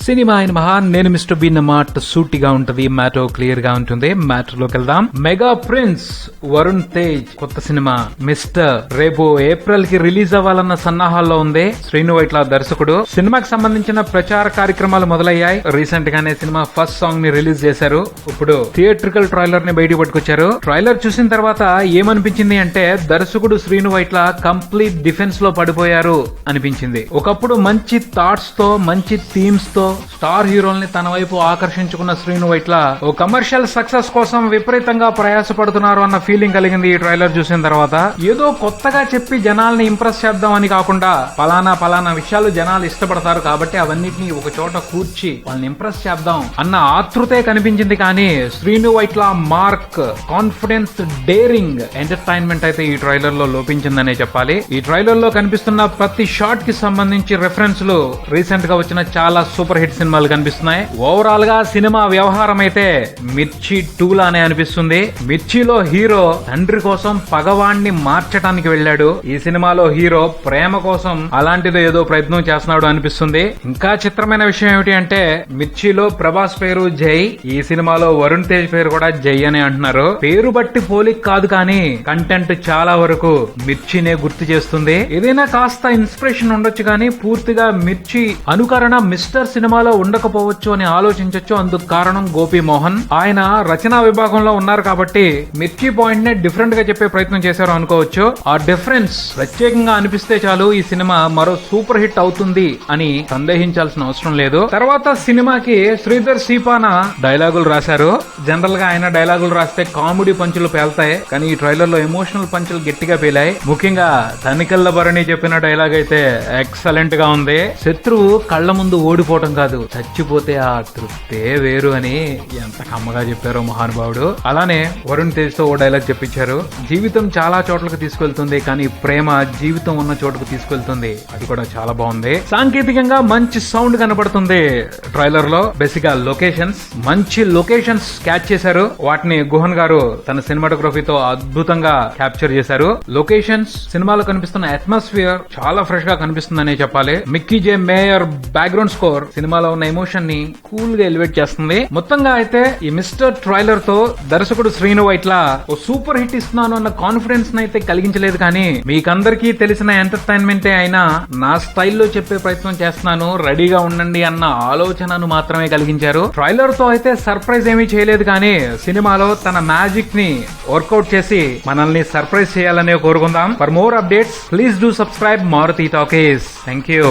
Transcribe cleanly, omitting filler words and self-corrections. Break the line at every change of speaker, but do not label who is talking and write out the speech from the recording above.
Cinema అయిన మహా నేను మిస్టర్ బీన్ మాట సూటిగా ఉంటది, మ్యాటర్ క్లియర్ గా ఉంటుంది. మ్యాటర్ లోకి వెళ్దాం. మెగా ప్రిన్స్ వరుణ్ తేజ్ కొత్త సినిమా మిస్టర్ రేపు ఏప్రిల్ కి రిలీజ్ అవ్వాలన్న సన్నాహాల్లో ఉంది. శ్రీను వైట్ల దర్శకుడు. సినిమాకి సంబంధించిన ప్రచార కార్యక్రమాలు మొదలయ్యాయి. రీసెంట్ గానే సినిమా ఫస్ట్ సాంగ్ ని రిలీజ్ చేశారు. ఇప్పుడు థియేట్రికల్ ట్రైలర్ ని బయట పట్టుకొచ్చారు. ట్రైలర్ చూసిన తర్వాత ఏమనిపించింది అంటే దర్శకుడు శ్రీను వైట్ల కంప్లీట్ డిఫెన్స్ లో పడిపోయారు అనిపించింది. ఒకప్పుడు మంచి థాట్స్ తో మంచి థీమ్స్ తో స్టార్ హీరోల్ని తన వైపు ఆకర్షించుకున్న శ్రీను వైట్ల ఓ కమర్షియల్ సక్సెస్ కోసం విపరీతంగా ప్రయాసపడుతున్నారు అన్న ఫీలింగ్ కలిగింది ఈ ట్రైలర్ చూసిన తర్వాత. ఏదో కొత్తగా చెప్పి జనాల్ని ఇంప్రెస్ చేద్దాం అని కాకుండా పలానా విషయాలు జనాలు ఇష్టపడతారు కాబట్టి అవన్నిటిని ఒక చోట కూర్చి వాళ్ళని ఇంప్రెస్ చేద్దాం అన్న ఆతృతే కనిపించింది. కానీ Srinu Vaitla mark, confidence, daring, entertainment అయితే ఈ ట్రైలర్ లో లోపించిందనే చెప్పాలి. ఈ ట్రైలర్ లో కనిపిస్తున్న ప్రతి షాట్ కి సంబంధించి రెఫరెన్స్ లు రీసెంట్ గా వచ్చిన చాలా సూపర్ హిట్ సినిమాలు కనిపిస్తున్నాయి. ఓవరాల్ గా సినిమా వ్యవహారం అయితే మిర్చి 2 లానే అనిపిస్తుంది. మిర్చిలో హీరో తండ్రి కోసం పగవాణ్ణి మార్చడానికి వెళ్ళాడు. ఈ సినిమాలో హీరో ప్రేమ కోసం అలాంటిదో ఏదో ప్రయత్నం చేస్తున్నాడు అనిపిస్తుంది. ఇంకా చిత్రమైన విషయం ఏమిటి అంటే మిర్చిలో ప్రభాస్ పేరు జై, ఈ సినిమాలో వరుణ్ తేజ్ పేరు కూడా జై అని అంటున్నారు. పేరు బట్టి పోలిక్ కాదు కానీ కంటెంట్ చాలా వరకు మిర్చినే గుర్తు చేస్తుంది. ఏదైనా కాస్త ఇన్స్పిరేషన్ ఉండొచ్చు కానీ పూర్తిగా మిర్చి అనుకరణ మిస్టర్ సినిమాలో ఉండకపోవచ్చు అని ఆలోచించొచ్చు. అందుకు కారణం గోపి మోహన్. ఆయన రచనా విభాగంలో ఉన్నారు కాబట్టి మిర్చి పాయింట్ నే డిఫరెంట్ గా చెప్పే ప్రయత్నం చేశారు అనుకోవచ్చు. ఆ డిఫరెన్స్ ప్రత్యేకంగా అనిపిస్తే చాలు ఈ సినిమా మరో సూపర్ హిట్ అవుతుంది అని సందేహించాల్సిన అవసరం లేదు. తర్వాత సినిమాకి శ్రీధర్ సీపాన డైలాగులు రాశారు. జనరల్ గా ఆయన డైలాగులు రాస్తే కామెడీ పంచులు పేల్తాయి, కానీ ఈ ట్రైలర్ లో ఎమోషనల్ పంచులు గట్టిగా పేలాయి. ముఖ్యంగా తనికెళ్ల భరణి చెప్పిన డైలాగ్ అయితే ఎక్సలెంట్ గా ఉంది. శత్రువు కళ్ల ముందు ఓడిపోవటం కాదు, చచ్చిపోతే ఆ తృప్తే వేరు అని ఎంత కమ్మగా చెప్పారో మహానుభావుడు. అలానే వరుణ్ తేజ్ తో ఓ డైలాగ్ చెప్పించారు. జీవితం చాలా చోట్లకు తీసుకెళ్తుంది కానీ ప్రేమ జీవితం ఉన్న చోటుకు తీసుకెళ్తుంది. అది కూడా చాలా బాగుంది. సాంకేతికంగా మంచి సౌండ్ కనబడుతుంది ట్రైలర్ లో. బేసిక్ గా లొకేషన్స్, మంచి లొకేషన్స్ క్యాచ్ చేశారు. వాటిని గుహన్ గారు తన సినిమాటోగ్రఫీతో అద్భుతంగా క్యాప్చర్ చేశారు. లొకేషన్స్, సినిమాలో కనిపిస్తున్న అట్మాస్ఫియర్ చాలా ఫ్రెష్ గా కనిపిస్తుందనే చెప్పాలి. మిక్కీ జే మేయర్ బ్యాక్గ్రౌండ్ స్కోర్ సినిమాలో ఉన్న ఎమోషన్ ని కూల్ గా ఎలివేట్ చేస్తుంది. మొత్తంగా అయితే ఈ మిస్టర్ ట్రైలర్ తో దర్శకుడు శ్రీను వైట్ల ఓ సూపర్ హిట్ ఇస్తున్నాను అన్న కాన్ఫిడెన్స్ అయితే కలిగించలేదు, కానీ మీకందరికీ తెలిసిన ఎంటర్టైన్మెంటే అయినా నా స్టైల్లో చెప్పే ప్రయత్నం చేస్తున్నాను, రెడీగా ఉండండి అన్న ఆలోచనను మాత్రమే కలిగించారు. ట్రైలర్ తో అయితే సర్ప్రైజ్ ఏమీ చేయలేదు, కానీ సినిమాలో తన మ్యాజిక్ ని వర్కౌట్ చేసి మనల్ని సర్ప్రైజ్ చేయాలనే కోరుకుందాం. For more updates please do subscribe Maruthi Talkies. Thank you.